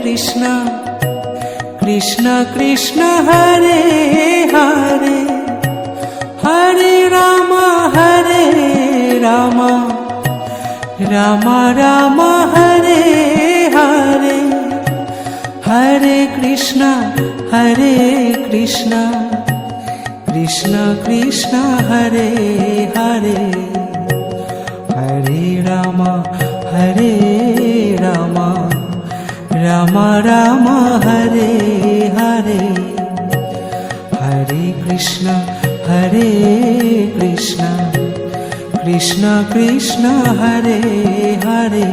Krishna Krishna Krishna Hare Hare Hare Ram Ram Ram Hare Hare Hare Krishna Krishna Krishna Hare Hare Hare Ram Ram Ram Hare Hare Hare Krishna Krishna Krishna Hare Hare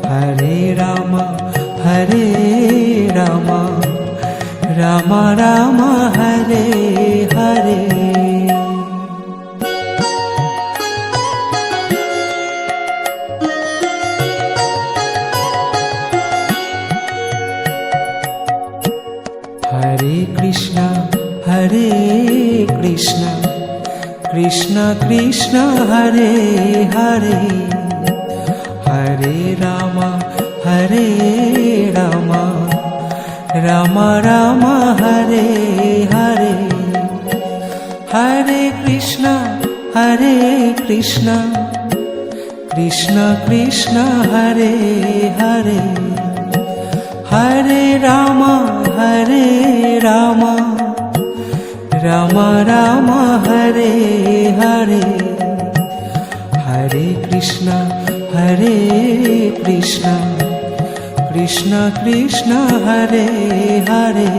Hare Ram Ram Ram Hare Hare Hare Krishna Krishna Krishna Hare Hare Hare Ram Ram Ram Hare Hare Hare Krishna Krishna Krishna Hare Hare Hare Ram Ram Ram Hare Hare Hare Krishna Krishna Krishna Hare Hare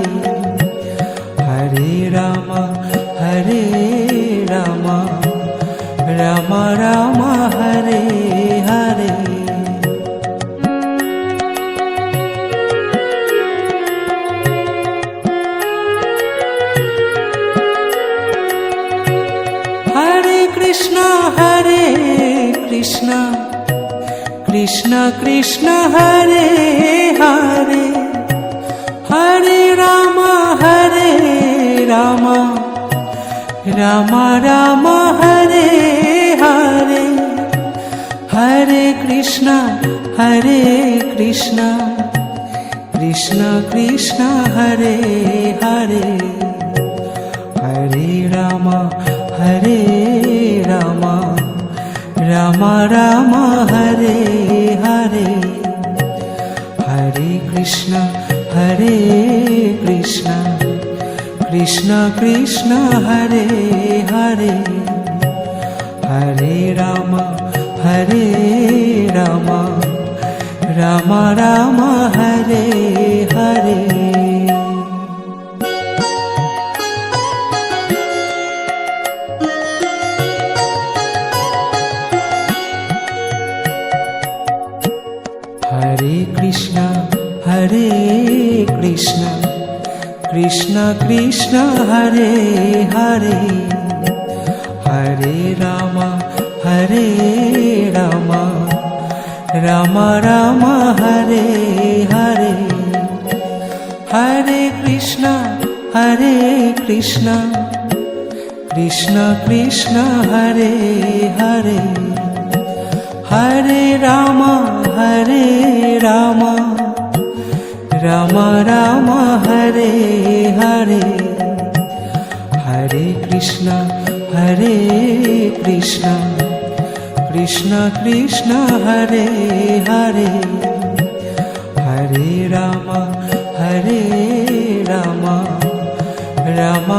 Hare Ram Ram Ram Hare Hare Krishna Krishna Hare Hare Hare Ram Ram Ram Hare Hare Hare Krishna Krishna Krishna Hare Hare Hare Ram Ram Hare Hare Hare Krishna Krishna Krishna Hare Hare Hare Ram Ram Hare Hare Hare Krishna Krishna Krishna Hare Hare Hare Ram Ram Hare Hare Hare Krishna Krishna Krishna Hare Hare Hare Ram Ram Hare Hare Hare Krishna Krishna Krishna Hare Hare Hare Ram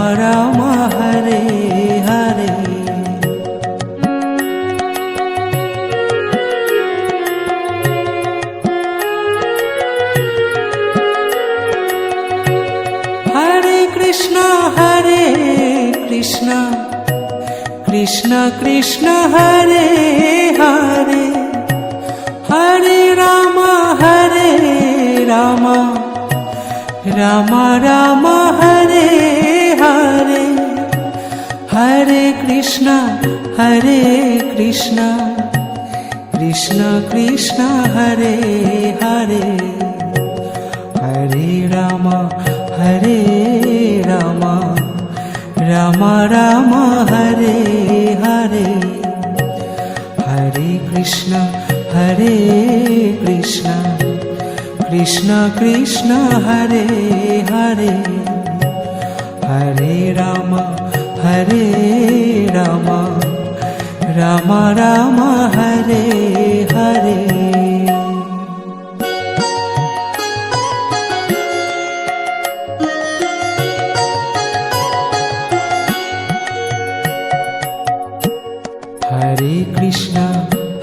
Ram Hare Hare Krishna Krishna Hare Hare Hare Ram Ram Hare Hare Hare Krishna Krishna Krishna Hare Hare Hare Ram Ram Hare Hare Hare Krishna Hare Krishna Krishna Krishna Hare Hare Hare Ram Ram Ram Hare Hare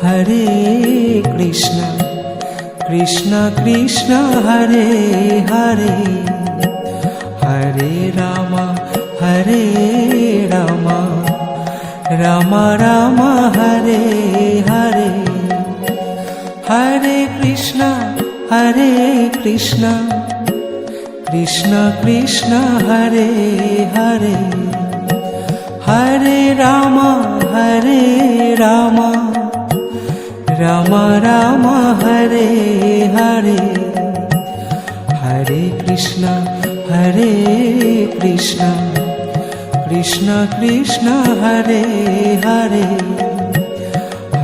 Hare Krishna Krishna Krishna Hare Hare Hare Ram Ram Ram Hare Hare Hare Krishna Krishna Krishna Hare Hare Hare Ram Ram Ram Hare Hare Hare Krishna Krishna Krishna Hare Hare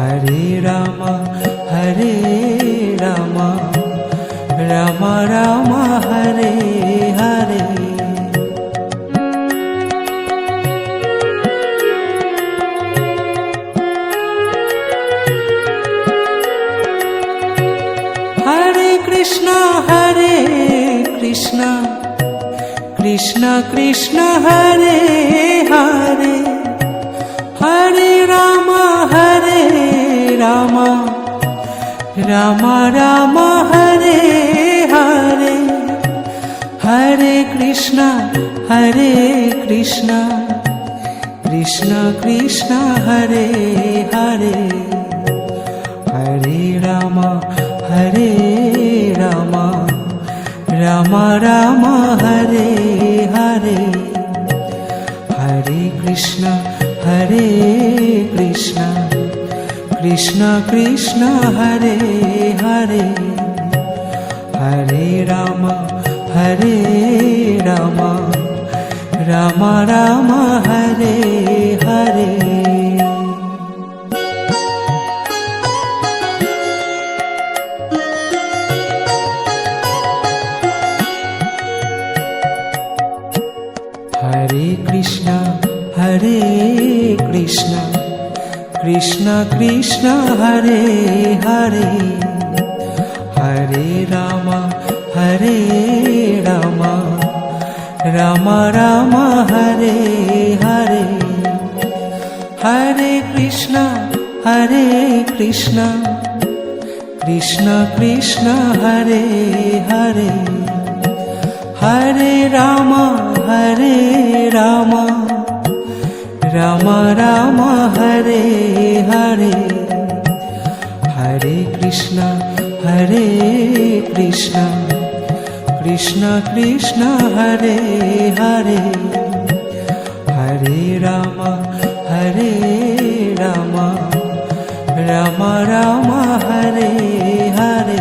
Hare Ram Ram Ram Hare Hare Krishna Krishna Krishna Hare Hare Hare Ram Ram Ram Hare Hare Hare Krishna Krishna Krishna Hare Hare Hare Ram Ram Ram Hare Hare Hare Krishna Krishna Krishna Hare Hare Hare Ram Ram Ram Hare Hare Hare Krishna Krishna Krishna Hare Hare Hare Ram Ram Ram Hare Hare Hare Krishna Krishna Krishna Hare Hare Hare Ram Ram Ram Hare Hare Hare Krishna Krishna Krishna Hare Hare Hare Ram Ram Ram Hare Hare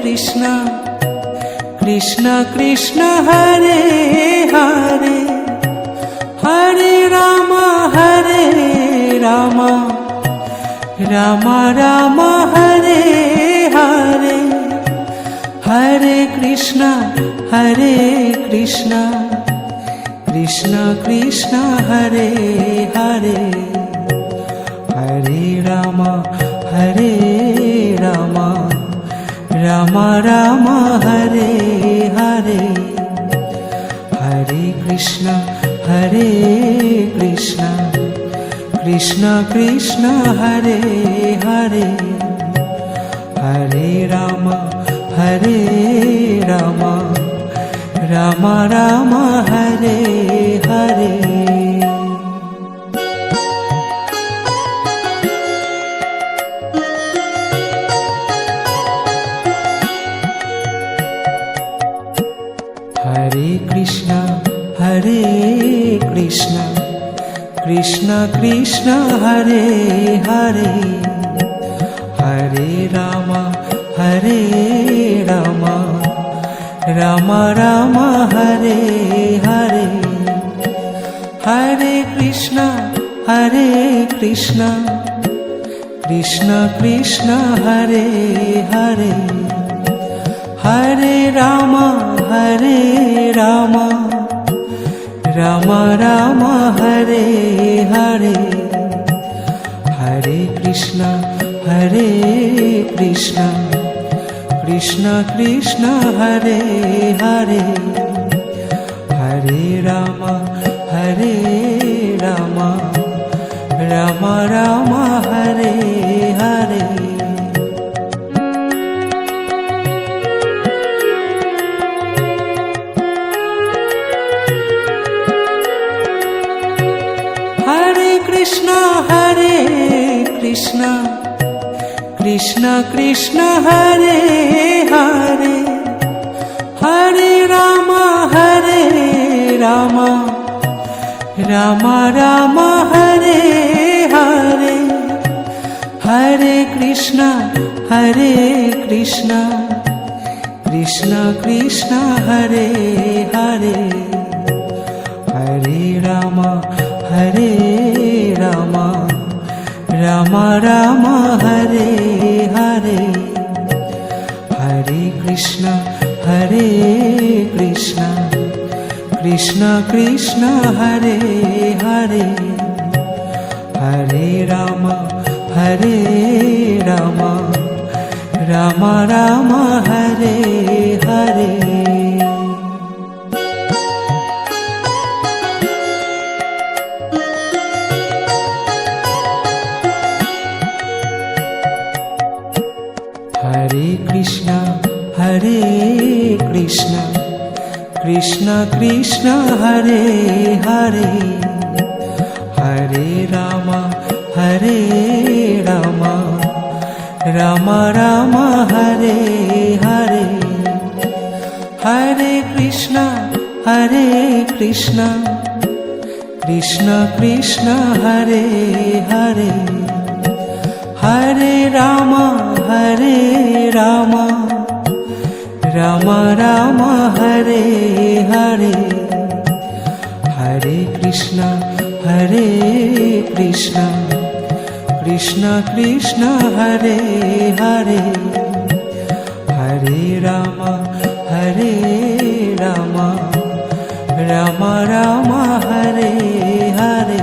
Krishna Krishna Krishna Hare Hare Hare Ram Ram Ram Hare Hare Hare Krishna Krishna Krishna Hare Hare Hare Ram Ram Ram Hare Hare Hare Krishna Krishna Krishna Hare Hare Hare Ram Ram Ram Hare Hare Hare Krishna Krishna Krishna Hare Hare Hare Ram Ram Ram Hare Hare, Hare Krishna Krishna Krishna Krishna Hare Hare, Hare Ram Ram Ram Hare Hare, Hare Krishna Krishna Krishna Krishna Hare Hare, Hare Ram Ram Ram Ram Hare Hare. Hare Krishna Krishna Krishna Krishna Hare Hare, Hare Ram Ram Ram Ram Hare Hare, Hare Krishna Krishna Krishna Krishna Hare Hare, Hare Ram Ram Ram Ram Hare Hare, Hare Krishna Krishna Krishna Krishna Hare Hare, Hare Ram Ram Ram Ram Hare Hare. Hare Krishna Krishna Krishna Krishna Hare Hare, Hare Ram Ram Ram Ram Hare Hare, Hare Krishna Krishna Krishna Krishna Hare Hare, Hare Ram Ram Ram Ram Hare Hare, Hare Krishna Krishna Krishna Krishna Hare Hare, Hare Ram Ram Ram Ram Hare Hare.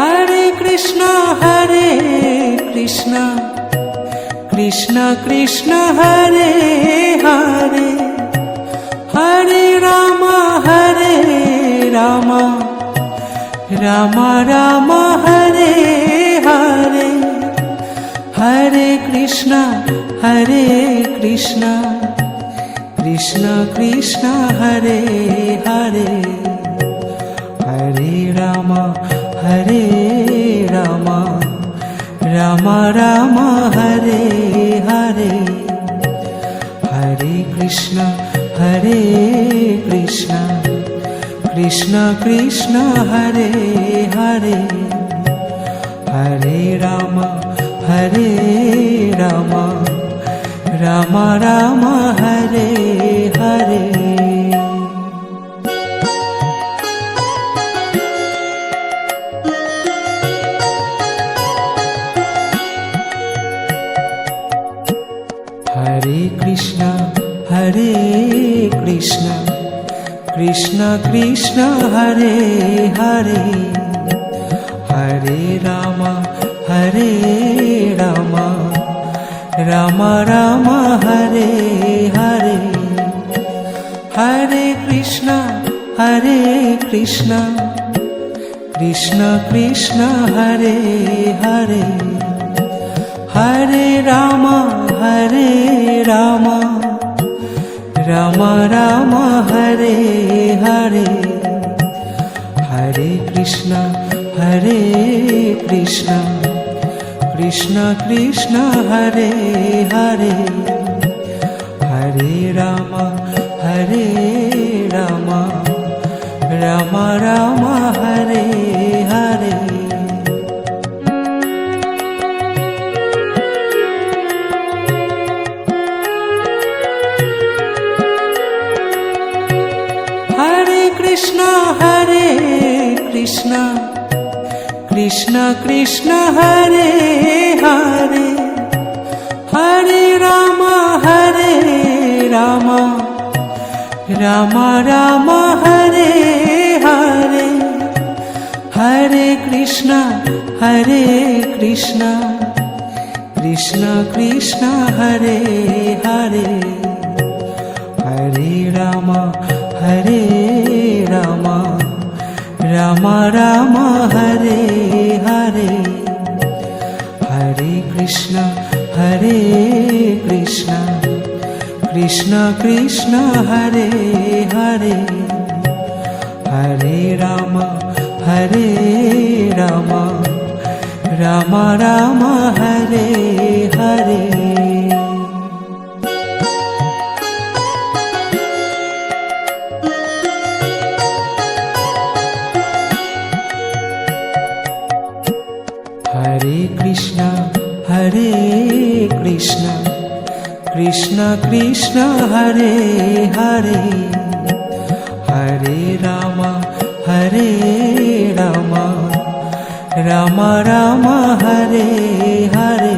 Hare Krishna Krishna Krishna Krishna Hare Hare, Hare Ram Ram Ram Ram Hare Hare, Hare Krishna Krishna Krishna Krishna Hare Hare, Hare Ram Ram Ram Ram Hare Hare, Hare Krishna Krishna Krishna Krishna Hare Hare, Hare Ram Ram Ram Ram Hare Hare. Hare Krishna Krishna Krishna Krishna Hare Hare, Hare Ram Ram Ram Ram Hare Hare, Hare Krishna Krishna Krishna Krishna Hare Hare, Hare Ram Ram Ram Ram Hare Hare, Hare Krishna Krishna Krishna Krishna Hare Hare, Hare Ram Ram Ram Ram Hare Hare. Hare Krishna Krishna Krishna Hare Hare, Hare Ram Ram Ram Ram Hare Hare, Hare Krishna Krishna Krishna Hare Hare, Hare Ram Ram Ram Ram Hare Hare, Hare Krishna Krishna Krishna Hare Hare, Hare Ram Ram Ram Hare Hare. Hare Krishna Krishna Krishna Hare Hare, Hare Ram Ram Ram Hare Hare,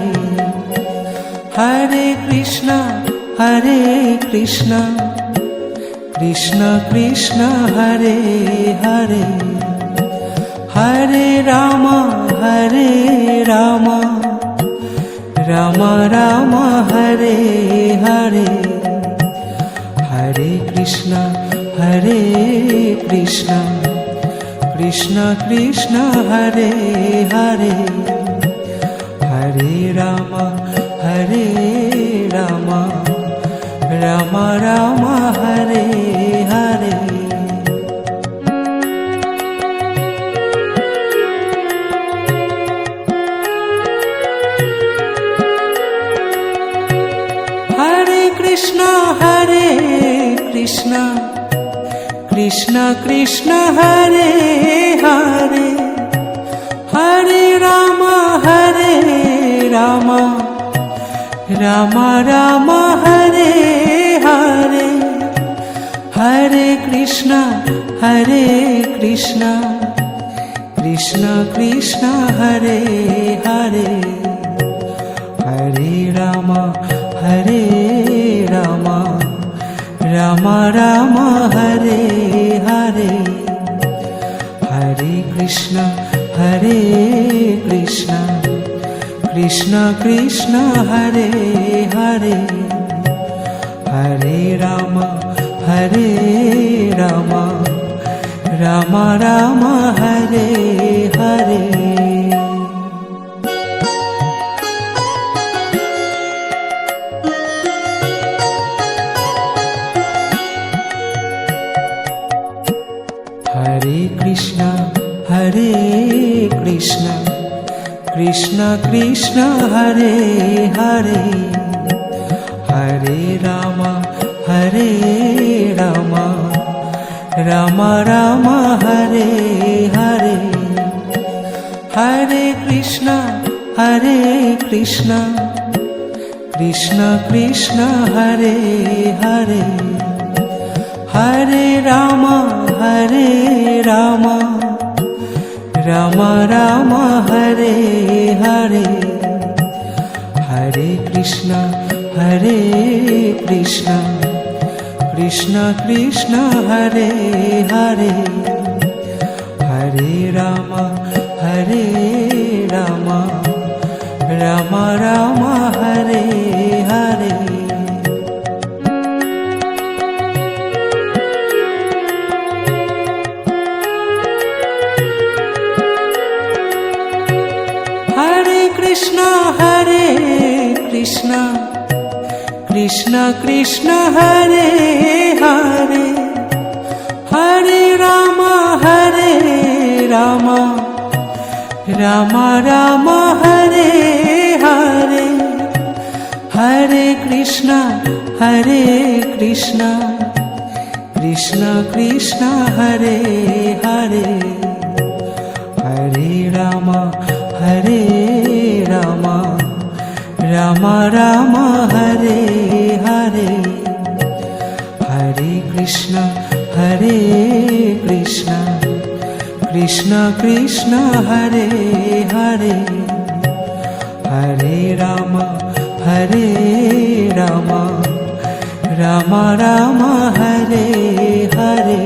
Hare Krishna Krishna Krishna Hare Hare, Hare Ram Ram Ram Hare Hare, Hare Krishna Krishna Krishna Hare Hare, Hare Ram Ram Ram Hare Hare. Hare Krishna Krishna Krishna Hare Hare, Hare Ram Ram Ram Hare Hare, Hare Krishna Krishna Krishna Hare Hare, Hare Ram Ram Ram Hare Hare, Hare Krishna Krishna Krishna Hare Hare, Hare Ram Ram Ram Hare Hare. Hare Krishna Krishna Krishna Hare Hare, Hare Ram Ram Ram Hare Hare, Hare Krishna Krishna Krishna Hare Hare, Hare Ram Ram Ram Hare Hare, Hare Krishna Krishna Krishna Hare Hare, Hare Ram Ram Ram Hare Hare. Hare Krishna Krishna Krishna Hare Hare, Hare Ram Ram Ram Hare Hare, Hare Krishna Krishna Krishna Hare Hare Hare Ram Ram Ram Hare Hare Hare Krishna Krishna Krishna Hare Hare Hare Ram Ram Ram Hare Hare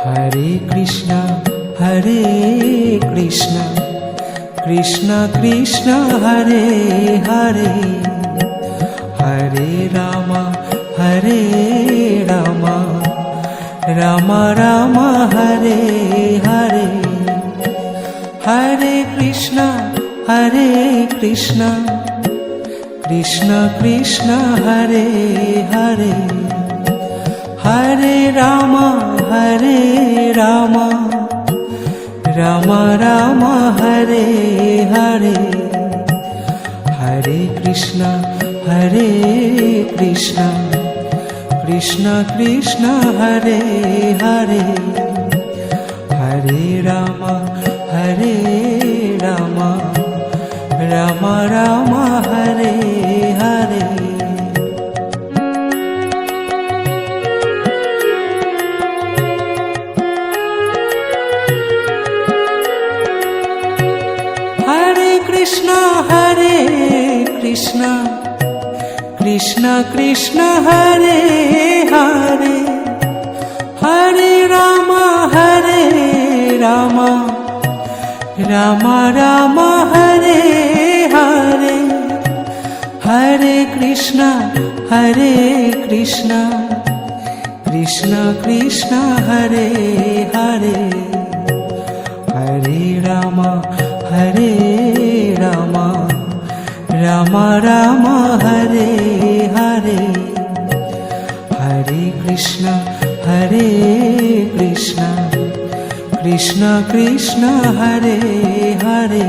Hare Krishna Krishna Krishna Hare Hare Hare Ram Ram Ram Hare Hare Hare Krishna Krishna Krishna Hare Hare Hare Ram Ram Ram Hare Hare Hare Krishna Krishna Krishna Hare Hare Hare Ram Ram Ram Hare Hare Krishna Krishna Krishna Hare Hare Hare Ram Ram Ram Hare Hare Hare Krishna Krishna Krishna Hare Hare Hare Ram Ram Ram Hare Hare Hare Krishna Krishna Krishna Hare Hare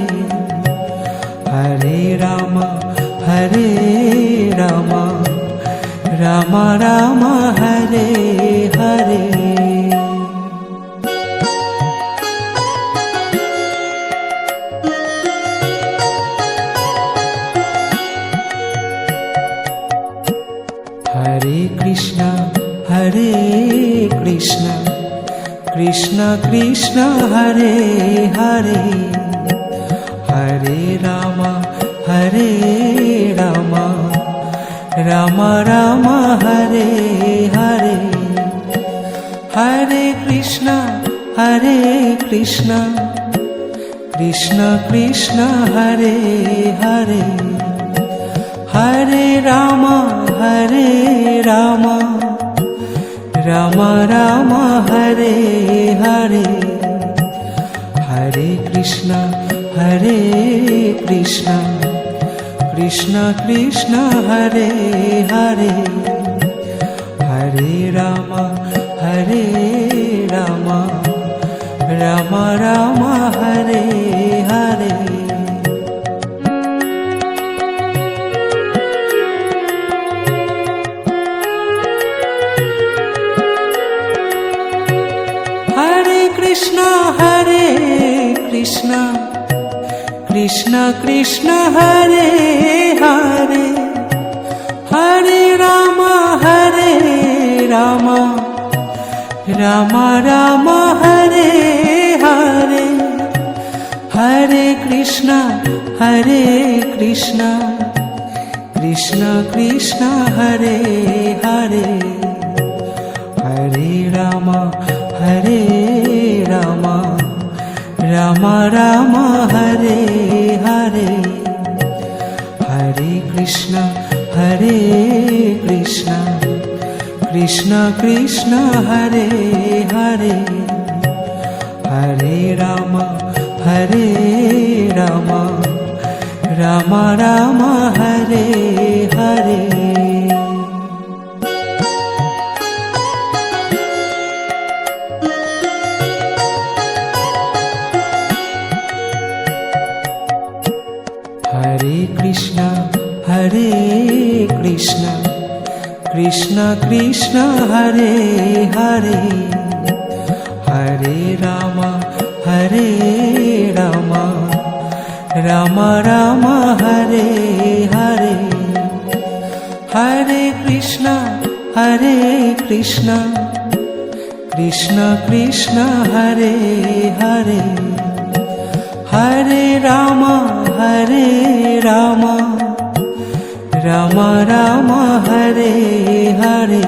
Hare Ram Ram Ram Hare Hare Hare Krishna Krishna Krishna Hare Hare Hare Ram Ram Ram Hare Hare Hare Krishna Krishna Krishna Hare Hare Hare Ram Ram Ram Hare Hare Hare Krishna Krishna Krishna Hare Hare Hare Ram Ram Ram Hare Hare Krishna Krishna Krishna Hare Hare Hare Ram Ram Ram Hare Hare Hare Krishna Krishna Krishna Hare Hare Hare Ram Ram Ram Hare Hare Hare Krishna Krishna Krishna Hare Hare Hare Ram Ram Ram Hare Hare Krishna Krishna Krishna Hare Hare Hare Ram Ram Ram Hare Hare Hare Krishna Krishna Krishna Hare Hare Hare Ram Ram Ram Hare Hare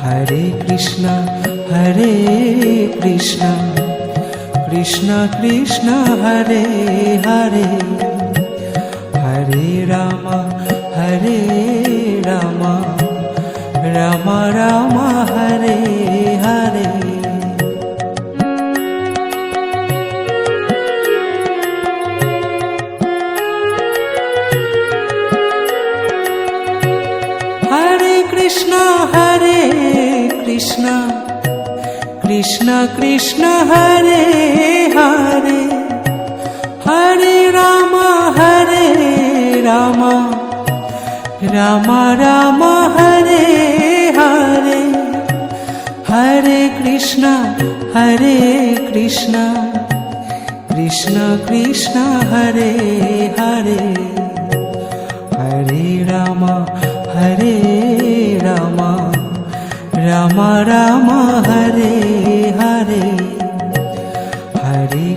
Hare Krishna Krishna Krishna Hare Hare Hare Ram Ram Ram Hare Hare Hare Krishna Krishna Krishna Hare Hare Hare Ram Ram Ram Hare Hare Hare Krishna Krishna Krishna Hare Hare Hare Ram Ram Hare Hare Hare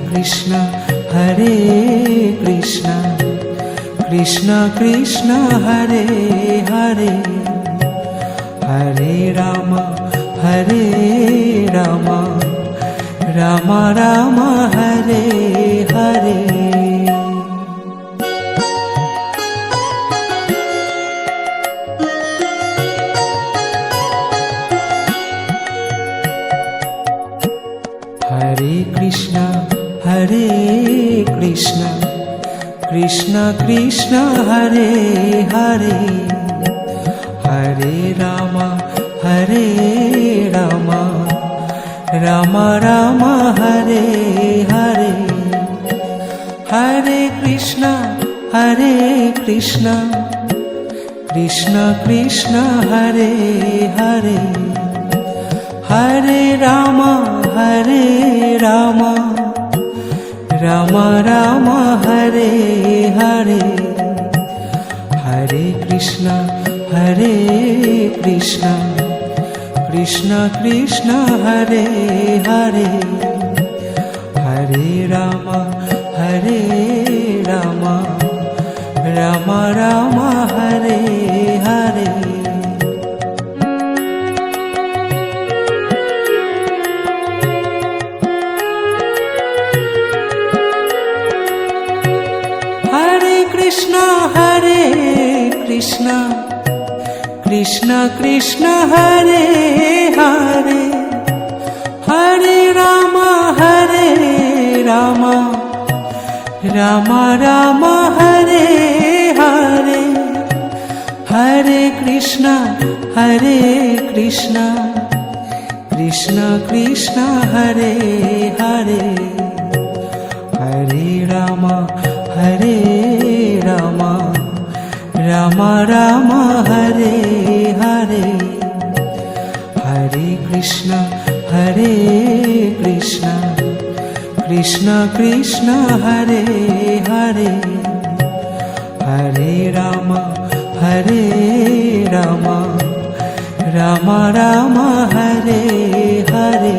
Krishna Krishna Hare Hare Hare Ram Ram Hare Hare Hare Krishna Krishna Hare Hare Hare Ram Ram Hare Hare Hare Krishna Krishna Hare Hare Hare Ram Ram Hare Hare Hare Krishna Krishna Hare Hare Hare Ram Ram Hare Hare Krishna Krishna Hare Hare Hare Ram Ram Hare Hare Hare Krishna Krishna Hare Hare Hare Ram Ram Hare Hare Hare Krishna Krishna Hare Hare Hare Ram Ram Hare Hare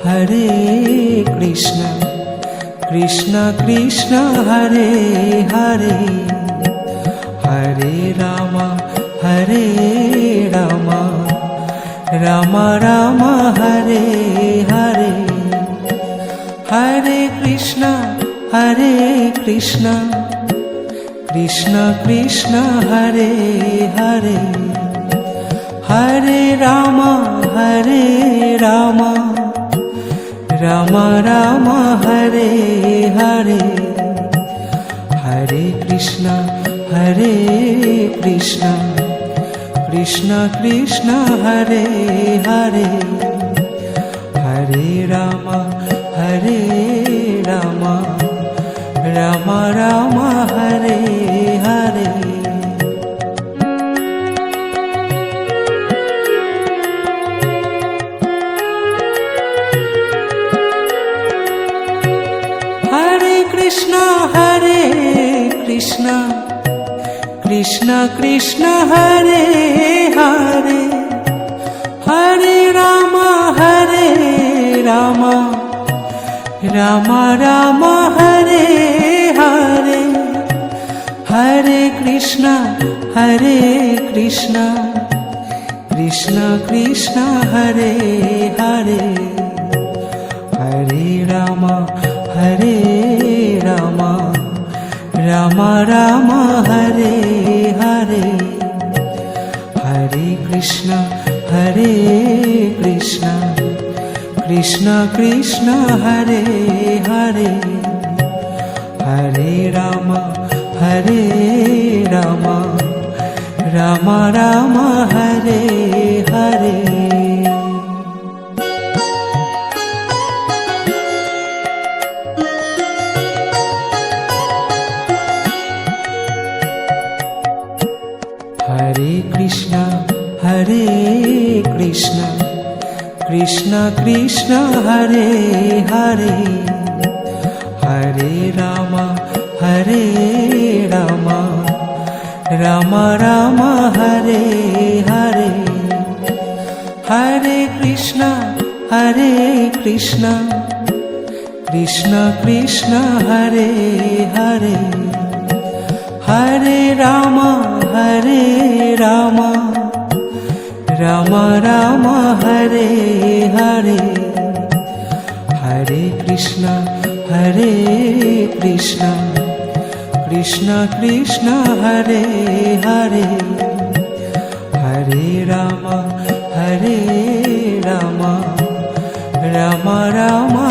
Hare Krishna Krishna Hare Hare Hare Ram Ram Hare Hare Hare Krishna Krishna Hare Hare Hare Ram Ram Hare Hare Hare Krishna Hare Krishna Krishna Krishna Hare Hare Hare Rama Hare Rama Rama Rama Hare Hare Hare Krishna Krishna Krishna Hare Hare Hare Rama Rama Rama Hare Hare Hare Krishna Krishna Krishna Hare Hare Hare Rama Rama Rama Hare Hare Hare Krishna Krishna Krishna Hare Hare Hare Rama Rama Rama Hare Hare Hare Krishna Krishna Krishna Hare Hare Hare Rama Rama Rama Hare Hare Hare Krishna Krishna Krishna Hare Hare Hare Rama Rama Rama Hare Hare Hare Krishna Krishna Krishna Hare Hare Hare Rama Rama Rama